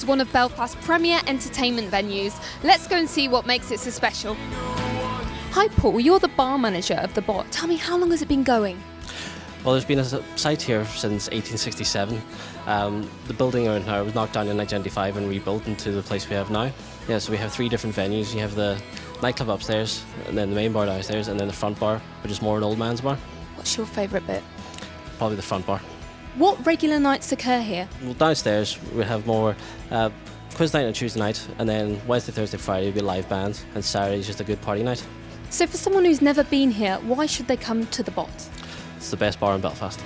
is one of Belfast's premier entertainment venues. Let's go and see what makes it so special. Hi Paul, you're the bar manager of the Bot. Tell me, how long has it been going? Well, there's been a site here since 1867. The building around here was knocked down in 1995 and rebuilt into the place we have now. Yeah, so we have 3 different venues. You have the nightclub upstairs, and then the main bar downstairs, and then the front bar, which is more an old man's bar. What's your favourite bit? Probably the front bar. What regular nights occur here? Well, downstairs we have more quiz night on Tuesday night, and then Wednesday, Thursday, Friday will be live bands, and Saturday is just a good party night. So for someone who's never been here, why should they come to the Bot? It's the best bar in Belfast.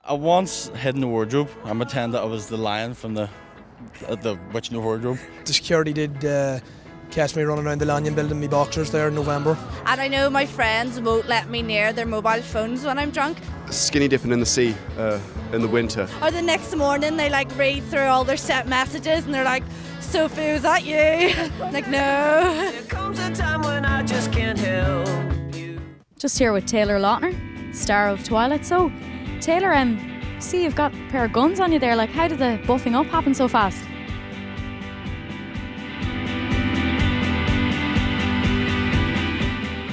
I once hid in the wardrobe and pretended that I was the lion from the Witch in the Wardrobe. The security did catch me running around the Lanyon building me boxers there in November. And I know my friends won't let me near their mobile phones when I'm drunk. Skinny dipping in the sea in the winter. Or the next morning they like read through all their set messages and they're like, Sophie, was that you? Like, no. There comes a time when I just can't help you. Just here with Taylor Lautner, star of Twilight. So, Taylor, see you've got a pair of guns on you there. Like, how did the buffing up happen so fast?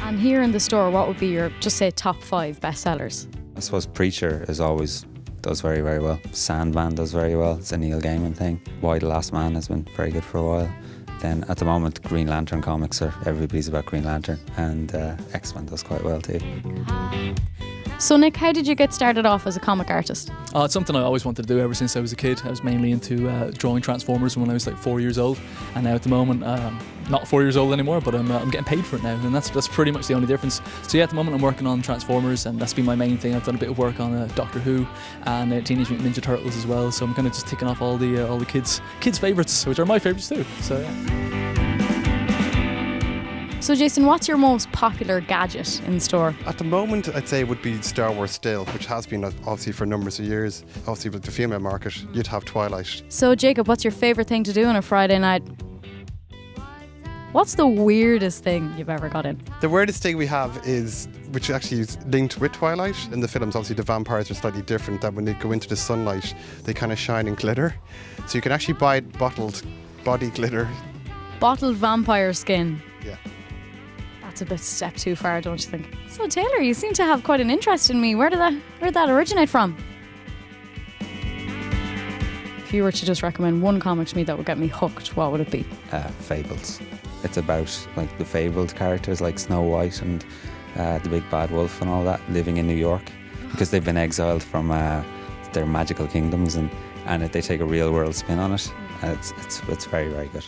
And here in the store, what would be your, just say, top 5 bestsellers? I suppose Preacher is always does very, very well. Sandman does very well. It's a Neil Gaiman thing. Why the Last Man has been very good for a while. Then at the moment, Green Lantern comics are everybody's about Green Lantern, and X-Men does quite well too. So Nick, how did you get started off as a comic artist? It's something I always wanted to do ever since I was a kid. I was mainly into drawing Transformers when I was like 4 years old, and now at the moment, not 4 years old anymore, but I'm getting paid for it now, and that's pretty much the only difference. So yeah, at the moment I'm working on Transformers, and that's been my main thing. I've done a bit of work on Doctor Who and Teenage Mutant Ninja Turtles as well. So I'm kind of just ticking off all the kids' favourites, which are my favourites too. So yeah. So Jason, what's your most popular gadget in store? At the moment, I'd say it would be Star Wars still, which has been obviously for numbers of years. Obviously with the female market, you'd have Twilight. So Jacob, what's your favourite thing to do on a Friday night? What's the weirdest thing you've ever got in? The weirdest thing we have is, which actually is linked with Twilight. In the films, obviously the vampires are slightly different, that when they go into the sunlight, they kind of shine and glitter. So you can actually buy bottled body glitter. Bottled vampire skin. Yeah. That's a bit step too far, don't you think? So Taylor, you seem to have quite an interest in me. Where did that originate from? If you were to just recommend one comic to me that would get me hooked, what would it be? Fables. It's about like the fabled characters like Snow White and the Big Bad Wolf and all that living in New York because they've been exiled from their magical kingdoms and they take a real world spin on it. It's very, very good.